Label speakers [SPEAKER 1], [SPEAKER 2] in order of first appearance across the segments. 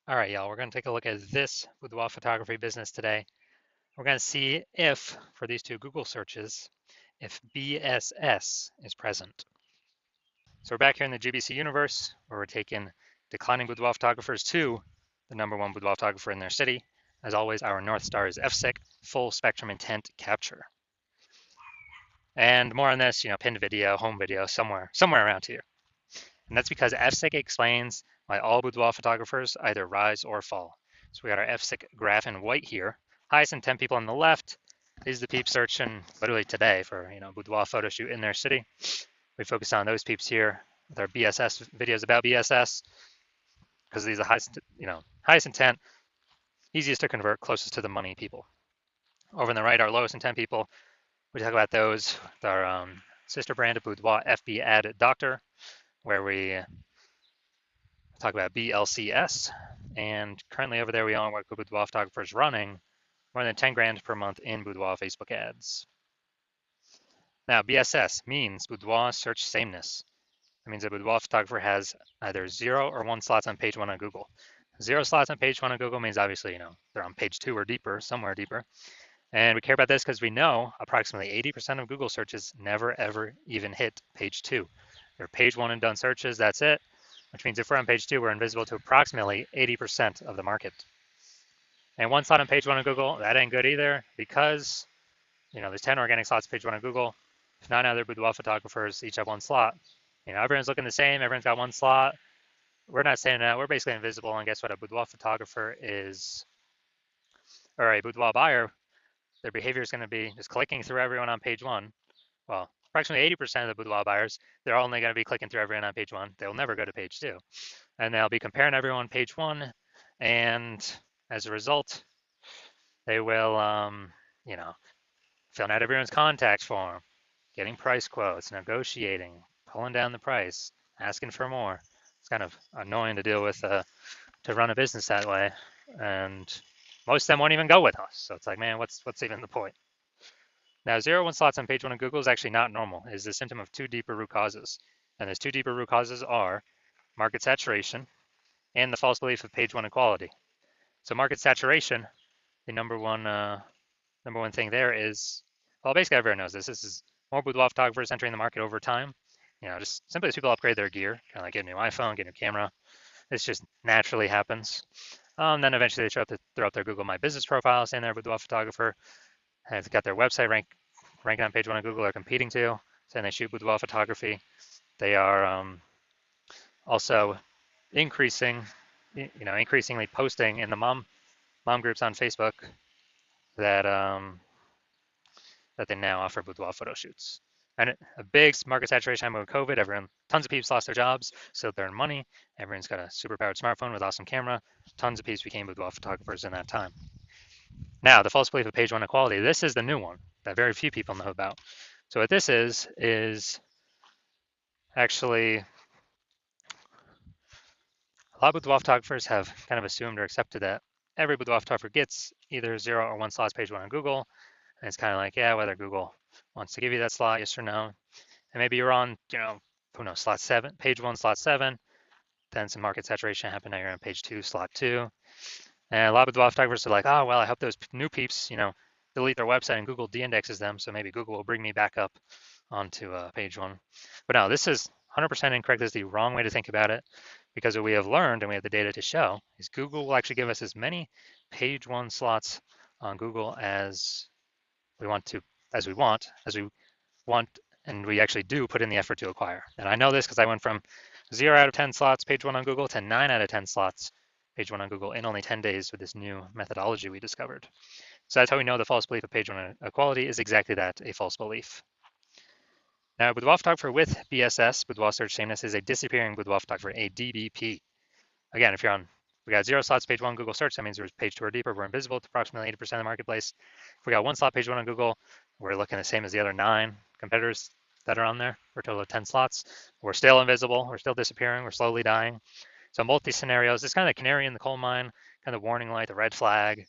[SPEAKER 1] All right, y'all, we're going to take a look at this boudoir photography business today. We're going to see if, for these two Google searches, if BSS is present. So we're back here in the GBC universe where we're taking declining boudoir photographers to the #1 boudoir photographer in their city. As always, our North Star is FSIC, full spectrum intent capture. And more on this, pinned video, home video, somewhere around here. And that's because FSIC explains why all boudoir photographers either rise or fall. So we got our FSIC graph in white here. Highest intent people on the left. These are the peeps searching literally today for boudoir photo shoot in their city. We focus on those peeps here with our BSS videos about BSS because these are highest intent, easiest to convert, closest to the money people. Over on the right, our lowest intent people. We talk about those with our sister brand of Boudoir FB Ad Doctor, where we talk about BLCS. And currently over there, we all work with boudoir photographers running more than 10 grand per month in boudoir Facebook ads. Now, BSS means boudoir search sameness. It means a boudoir photographer has either 0 or 1 slots on page 1 on Google. 0 slots on page 1 on Google means obviously, they're on page 2 or deeper, somewhere deeper. And we care about this because we know approximately 80% of Google searches never ever even hit page 2. They're page 1 and done searches, that's it. Which means if we're on page 2, we're invisible to approximately 80% of the market. And 1 slot on page 1 on Google, that ain't good either because, there's 10 organic slots page 1 on Google. If 9 other boudoir photographers each have 1 slot, everyone's looking the same, everyone's got 1 slot. We're not saying that, we're basically invisible, and guess what? A boudoir photographer is, or a boudoir buyer, their behavior is going to be just clicking through everyone on page 1. Well, approximately 80% of the boudoir buyers, they're only going to be clicking through everyone on page 1. They'll never go to page 2. And they'll be comparing everyone on page 1. And as a result, they will, filling out everyone's contact form, getting price quotes, negotiating, pulling down the price, asking for more. It's kind of annoying to deal with, to run a business that way. And most of them won't even go with us. So it's like, man, what's even the point? Now, 0-1 slots on page 1 of Google is actually not normal. It is a symptom of 2 deeper root causes. And those 2 deeper root causes are market saturation and the false belief of page 1 equality. So market saturation, the number one thing there is, well, basically everyone knows this. This is more boudoir photographers entering the market over time. Just simply as people upgrade their gear, kind of like get a new iPhone, get a new camera. This just naturally happens. Then eventually they throw up their Google My Business profile saying they're a boudoir photographer. They've got their website ranking on page 1 of Google. They're competing to, saying they shoot boudoir photography. They are also increasingly posting in the mom groups on Facebook that that they now offer boudoir photo shoots. And a big market saturation time with COVID, tons of people lost their jobs, so they earn money. Everyone's got a super powered smartphone with awesome camera. Tons of people became boudoir photographers in that time. Now, the false belief of page 1 equality. This is the new one that very few people know about. So what this is actually a lot of boudoir photographers have kind of assumed or accepted that every boudoir photographer gets either 0 or 1 slots page 1 on Google. And it's kind of like, yeah, whether Google wants to give you that slot, yes or no. And maybe you're on, who knows, slot 7, page 1, slot 7. Then some market saturation happened. Now you're on page 2, slot 2. And a lot of boudoir photographers are like, oh, well, I hope those new peeps, delete their website and Google de-indexes them. So maybe Google will bring me back up onto page 1. But no, this is 100% incorrect. This is the wrong way to think about it, because what we have learned, and we have the data to show, is Google will actually give us as many page 1 slots on Google as we want, and we actually do put in the effort to acquire. And I know this because I went from 0 out of 10 slots page 1 on Google to 9 out of 10 slots page 1 on Google in only 10 days with this new methodology we discovered. So that's how we know the false belief of page 1 equality is exactly that, a false belief. Now, boudoir photographer with BSS, boudoir search sameness, is a disappearing boudoir photographer, a DBP. Again, if you're on, we got 0 slots page 1 Google search, that means there's page 2 or deeper. We're invisible to approximately 80% of the marketplace. If we got 1 slot page 1 on Google, we're looking the same as the other 9 competitors that are on there for a total of 10 slots. We're still invisible. We're still disappearing. We're slowly dying. So multi scenarios, it's kind of the canary in the coal mine, kind of warning light, the red flag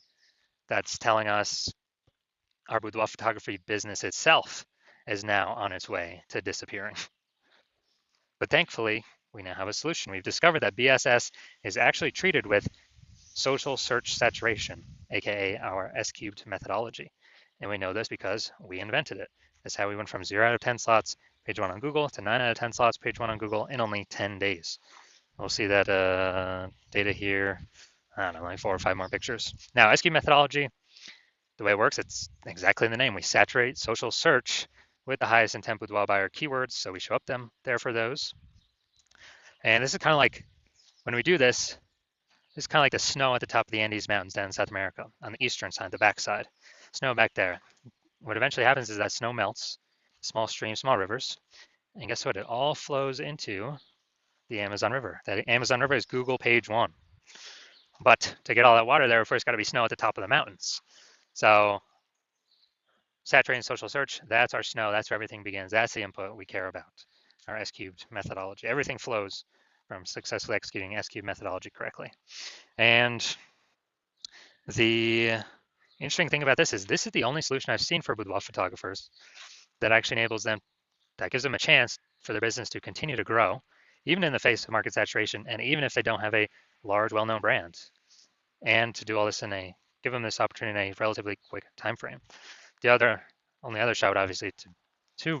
[SPEAKER 1] that's telling us our boudoir photography business itself is now on its way to disappearing. But thankfully, we now have a solution. We've discovered that BSS is actually treated with social search saturation, aka our S-cubed methodology. And we know this because we invented it. That's how we went from 0 out of 10 slots, page 1 on Google, to 9 out of 10 slots, page 1 on Google in only 10 days. We'll see that data here, I don't know, like 4 or 5 more pictures. Now, S-cubed methodology, the way it works, it's exactly in the name. We saturate social search with the highest intent boudoir buyer keywords, so we show up them there for those. And this is kind of like, when we do this, it's kind of like the snow at the top of the Andes Mountains down in South America on the eastern side, the backside. Snow back there. What eventually happens is that snow melts, small streams, small rivers, and guess what? It all flows into the Amazon River. That Amazon River is Google page 1. But to get all that water there, first got to be snow at the top of the mountains. So saturating social search, that's our snow. That's where everything begins. That's the input we care about, our S-cubed methodology. Everything flows from successfully executing S-cubed methodology correctly. And the interesting thing about this is the only solution I've seen for boudoir photographers that actually enables them, that gives them a chance for their business to continue to grow, even in the face of market saturation, and even if they don't have a large, well-known brand, and to do all this give them this opportunity in a relatively quick time frame. The only other shot obviously to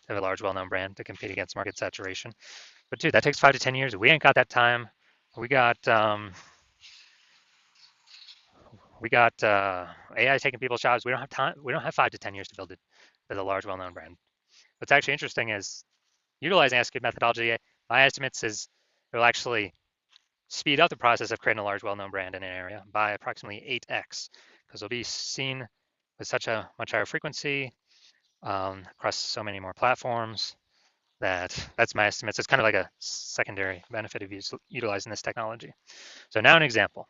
[SPEAKER 1] have a large, well-known brand to compete against market saturation. But dude, that takes 5 to 10 years. We ain't got that time. We got AI taking people's jobs. We don't have time. We don't have 5 to 10 years to build a large, well-known brand. What's actually interesting is utilizing S-cubed methodology. My estimates is it will actually speed up the process of creating a large, well-known brand in an area by approximately 8x, because it'll be seen with such a much higher frequency across so many more platforms. That's my estimates. It's kind of like a secondary benefit of utilizing this technology. So now an example.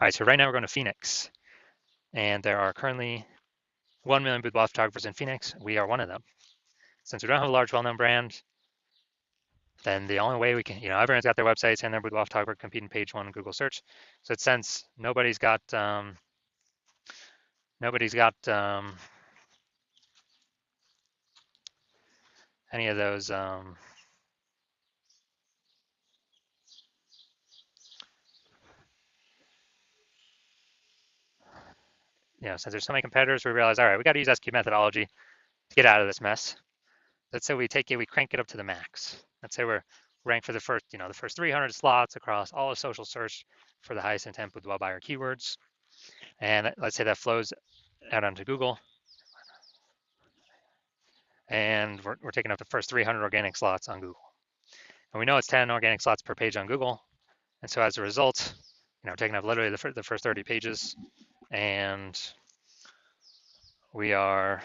[SPEAKER 1] All right, so right now we're going to Phoenix, and there are currently 1 million boudoir photographers in Phoenix. We are one of them. Since we don't have a large, well-known brand, then the only way we can, everyone's got their websites and their boudoir photographer competing page 1 in Google search. So since nobody's got any of those since there's so many competitors, we realize, all right, we got to use S-cubed methodology to get out of this mess. Let's say we crank it up to the max. Let's say we're ranked for the first 300 slots across all of social search for the highest intent boudoir buyer keywords. And let's say that flows out onto Google. And we're taking up the first 300 organic slots on Google. And we know it's 10 organic slots per page on Google. And so as a result, we're taking up literally the first 30 pages, and we are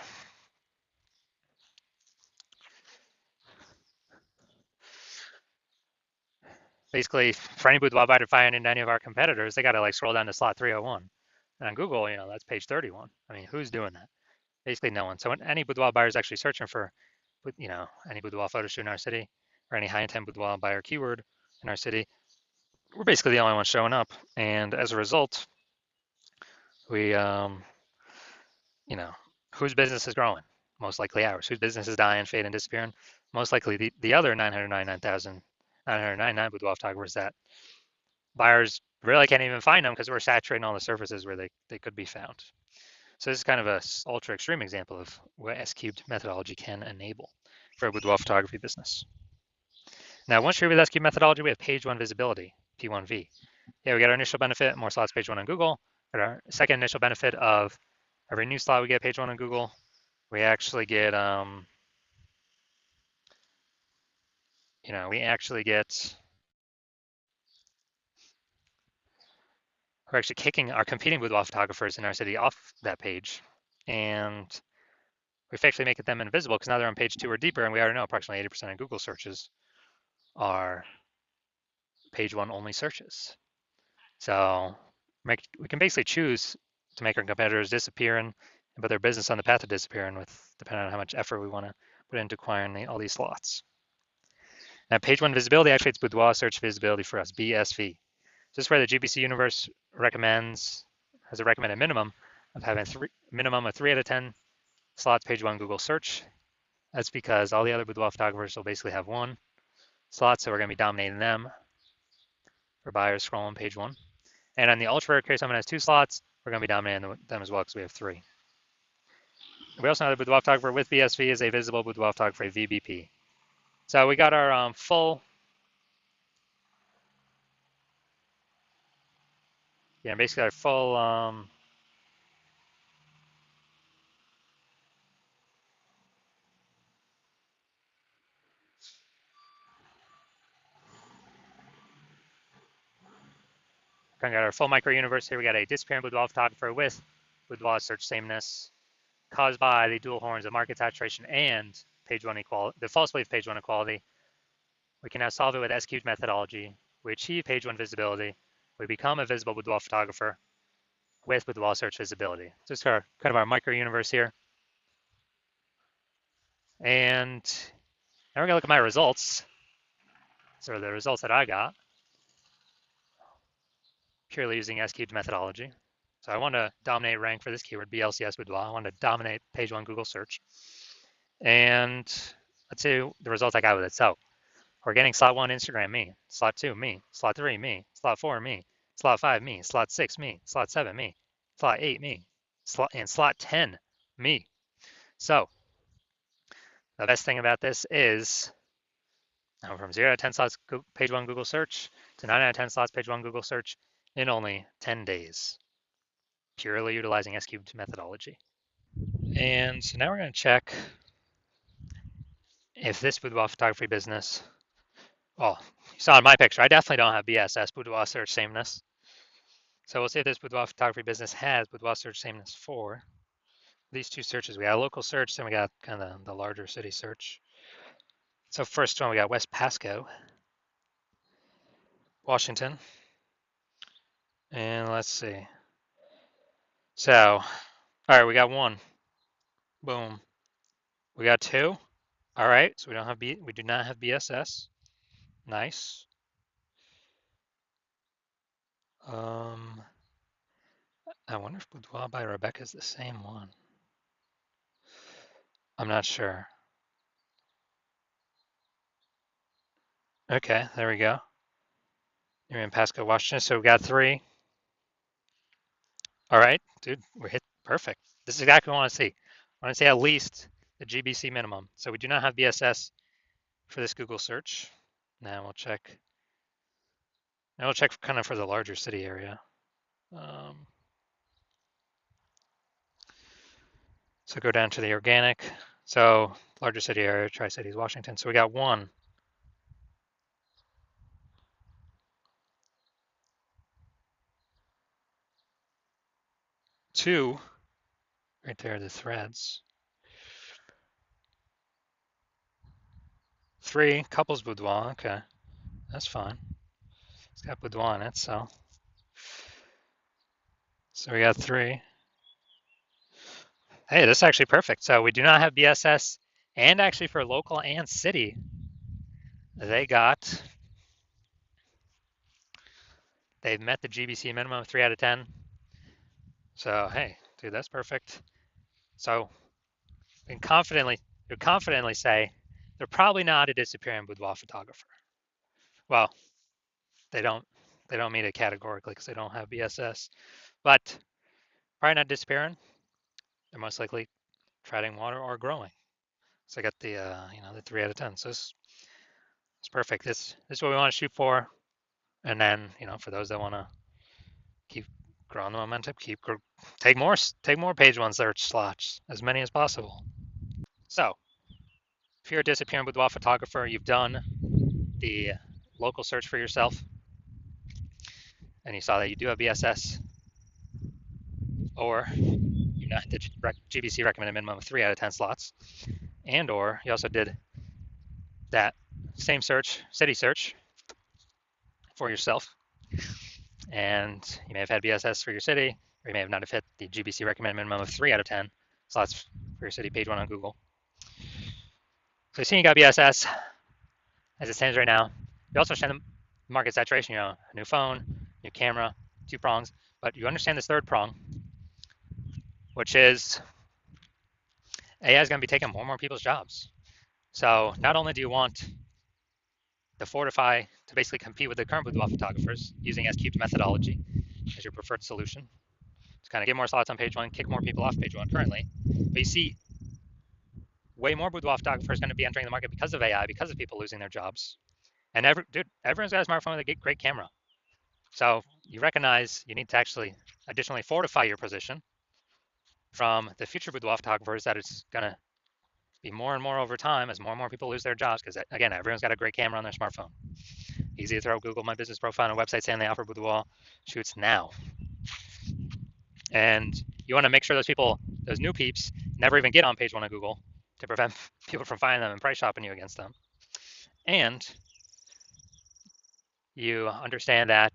[SPEAKER 1] basically, for any boudoir buyer to find any of our competitors, they got to scroll down to slot 301. And on Google, that's page 31. I mean, who's doing that? Basically no one. So when any boudoir buyer is actually searching for, any boudoir photo shoot in our city or any high intent boudoir buyer keyword in our city, we're basically the only ones showing up. And as a result, we, whose business is growing? Most likely ours. Whose business is dying, fading, disappearing? Most likely the other 999,999 boudoir photographers that buyers really can't even find them because we're saturating all the surfaces where they could be found. So this is kind of a ultra extreme example of what S-cubed methodology can enable for a boudoir photography business. Now, once you're with S-cubed methodology, we have page 1 visibility, P1V. Yeah, we get our initial benefit, more slots page 1 on Google. But our second initial benefit of every new slot we get page 1 on Google, we actually get, we're actually kicking our competing boudoir photographers in our city off that page, and we effectively make them invisible because now they're on page 2 or deeper, and we already know approximately 80% of Google searches are page 1 only searches. So we can basically choose to make our competitors disappear and put their business on the path of disappearing, depending on how much effort we want to put into acquiring all these slots. Now, page 1 visibility, actually it's boudoir search visibility for us, BSV. This is where the GPC universe has a recommended minimum of having minimum of 3 out of 10 slots page 1 Google search. That's because all the other boudoir photographers will basically have 1 slot, so we're going to be dominating them for buyers scrolling page 1. And on the ultra rare case, someone has 2 slots, we're going to be dominating them as well because we have 3. We also know that Boudoir photographer with BSV is a visible Boudoir photographer VBP. So we got our full, basically our full kind of got our full micro universe here. We got a disappearing Boudoir photographer with Boudoir search sameness caused by the dual horns of market saturation and page 1 equality, the false belief page 1 equality. We can now solve it with S-cubed methodology. We achieve page 1 visibility. We become a visible Boudoir photographer with Boudoir search visibility. Just our kind of our micro universe here. And now we're gonna look at my results. So the results that I got, purely using S-cubed methodology. So I want to dominate rank for this keyword, BLCS Boudoir. I want to dominate page 1 Google search. And let's see the results I got with it. So we're getting slot 1 Instagram, me. Slot 2, me. Slot 3, me. Slot 4, me. Slot 5, me. Slot 6, me. Slot 7, me. Slot 8, me. And slot 10, me. So the best thing about this is from 0 to 10 slots page 1 Google search to 9 out of 10 slots page 1 Google search in only 10 days, purely utilizing S-cubed methodology. And so now we're going to check if this boudoir photography business, well, you saw in my picture, I definitely don't have BSS, boudoir search sameness. So we'll see if this boudoir photography business has boudoir search sameness for these 2 searches. We got a local search, then we got kind of the larger city search. So first one, we got West Pasco, Washington. And let's see. So, all right, we got 1. Boom. We got 2. All right, so we do not have BSS. Nice. I wonder if Boudoir by Rebecca is the same one. I'm not sure. Okay, there we go. You're in Pasco, Washington. So we got 3. All right, dude, we're hit perfect. This is exactly what I want to see. I want to see at least the GBC minimum. So we do not have BSS for this Google search. Now we'll check. Now we'll check kind of for the larger city area. So go down to the organic. So larger city area, Tri-Cities, Washington. So we got 1. 2, right there, the threads. 3, couples boudoir. Okay, that's fine. It's got boudoir in it, so we got 3. Hey, this is actually perfect. So we do not have BSS, and actually for local and city, they've met the GBC minimum of 3 out of 10. So hey, dude, that's perfect. So you can confidently say they're probably not a disappearing boudoir photographer. Well, they don't meet it categorically because they don't have BSS, but probably not disappearing. They're most likely treading water or growing. So I got the the 3 out of 10. So it's perfect. This is what we want to shoot for. And then for those that want to keep growing the momentum, take more page 1 search slots, as many as possible. So if you're a disappearing boudoir photographer, you've done the local search for yourself, and you saw that you do have BSS, or you not the GBC recommended minimum of 3 out of 10 slots, and or you also did that same search, city search, for yourself, and you may have had BSS for your city, or you may have not have hit the GBC recommended minimum of 3 out of 10 slots for your city page 1 on Google. So you see you got BSS as it stands right now. You also understand the market saturation, a new phone, new camera, 2 prongs, but you understand this 3rd prong, which is AI is going to be taking more and more people's jobs. So not only do you want to fortify to basically compete with the current boudoir photographers using S-cubed methodology, as your preferred solution to kind of get more slots on page one, kick more people off page one currently. But you see, way more boudoir photographers going to be entering the market because of AI, because of people losing their jobs. And everyone's got a smartphone with a great camera. So you recognize you need to actually additionally fortify your position from the future boudoir photographers that it's going to be more and more over time as more and more people lose their jobs, because again, everyone's got a great camera on their smartphone. Easy to throw Google My Business Profile on a website saying they offer boudoir shoots now. And you want to make sure those people, those new peeps, never even get on page one of Google to prevent people from finding them and price shopping you against them. And you understand that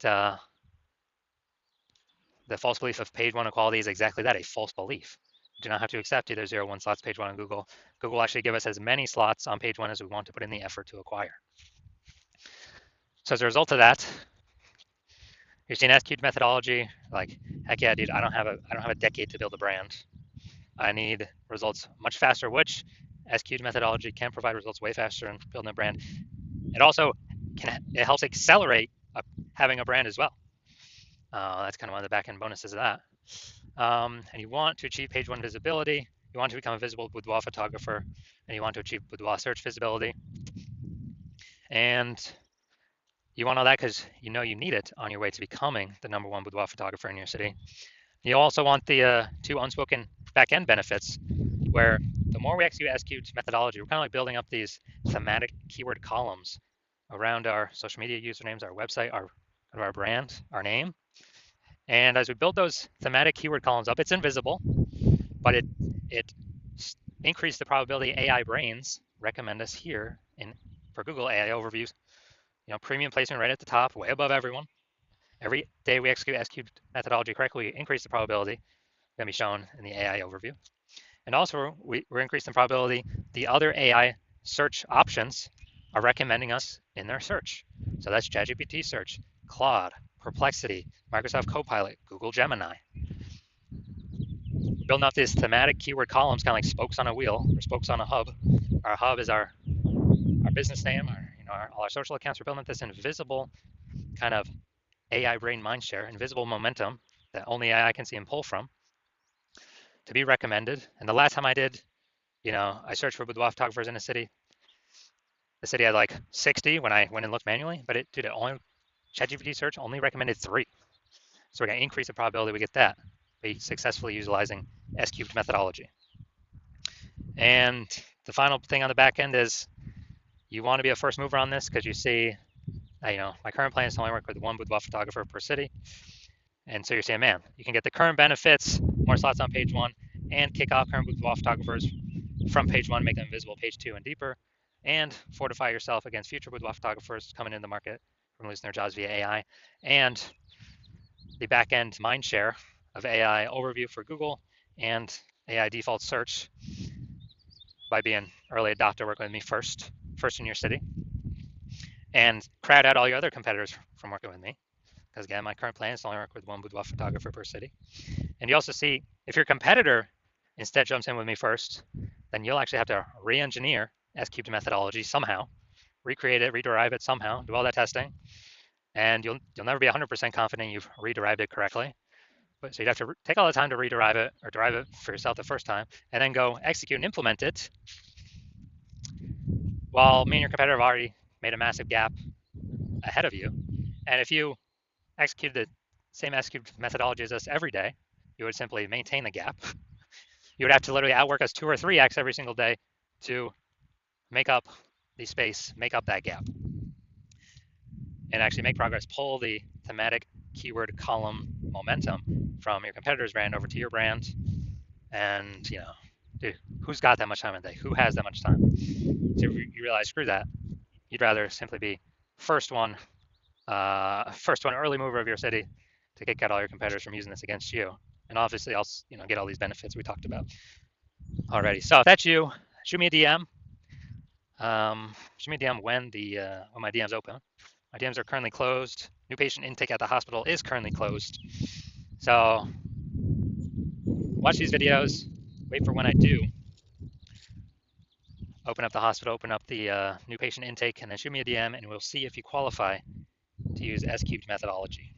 [SPEAKER 1] the false belief of page one equality is exactly that, a false belief. You do not have to accept either 0 or 1 slots page one on Google. Google will actually give us as many slots on page one as we want to put in the effort to acquire. So as a result of that, you're seeing SQ'd methodology, like, heck yeah, dude, I don't have a decade to build a brand. I need results much faster, which SQ'd methodology can provide results way faster in building a brand. It also it helps accelerate having a brand as well. That's kind of one of the back-end bonuses of that. And you want to achieve page one visibility. You want to become a visible boudoir photographer, and you want to achieve boudoir search visibility. And you want all that because you know you need it on your way to becoming the #1 boudoir photographer in your city. You also want the 2 unspoken back-end benefits, where the more we execute SQ'd methodology, we're kind of like building up these thematic keyword columns around our social media usernames, our website, our brand, our name. And as we build those thematic keyword columns up, it's invisible, but it increases the probability AI brains recommend us here for Google AI overviews. Premium placement right at the top, way above everyone. Every day we execute SQ'd methodology correctly, we increase the probability going to be shown in the AI overview. And also, we're increasing the probability the other AI search options are recommending us in their search. So that's ChatGPT search, Claude, Perplexity, Microsoft Copilot, Google Gemini. Building out these thematic keyword columns, kind of like spokes on a wheel or spokes on a hub. Our hub is our business name, all our social accounts. We're building this invisible kind of AI brain mindshare, invisible momentum that only AI can see and pull from to be recommended. And the last time I did, I searched for boudoir photographers in a city. The city had like 60 when I went and looked manually, but ChatGPT search only recommended 3. So we're going to increase the probability we get that by successfully utilizing SQ'd methodology. And the final thing on the back end is you want to be a first mover on this because you see, my current plan is to only work with 1 boudoir photographer per city. And so you're saying, man, you can get the current benefits, more slots on page 1, and kick off current boudoir photographers from page 1, make them visible page 2 and deeper, and fortify yourself against future boudoir photographers coming into the market from losing their jobs via AI, and the back-end mindshare of AI overview for Google and AI default search by being early adopter, working with me first in your city, and crowd out all your other competitors from working with me. Because again, my current plan is to only work with 1 boudoir photographer per city. And you also see, if your competitor instead jumps in with me first, then you'll actually have to re-engineer SQ'd methodology somehow, recreate it, rederive it somehow, do all that testing, and you'll never be 100% confident you've rederived it correctly. But so you'd have to take all the time to rederive it or derive it for yourself the first time, and then go execute and implement it, while me and your competitor have already made a massive gap ahead of you. And if you execute the same SQ'd methodology as us every day, you would simply maintain the gap. You would have to literally outwork us 2 or 3x every single day to make up the space, make up that gap, and actually make progress, pull the thematic keyword column momentum from your competitor's brand over to your brand. And, dude, who's got that much time in a day? Who has that much time? So you realize, screw that. You'd rather simply be first one early mover of your city to kick out all your competitors from using this against you. And obviously, I'll get all these benefits we talked about already. So if that's you, shoot me a DM. Shoot me a DM when my DM's open. My DMs are currently closed. New patient intake at the hospital is currently closed. So watch these videos. Wait for when I do open up the hospital, open up the new patient intake, and then shoot me a DM, and we'll see if you qualify to use SQ'd methodology.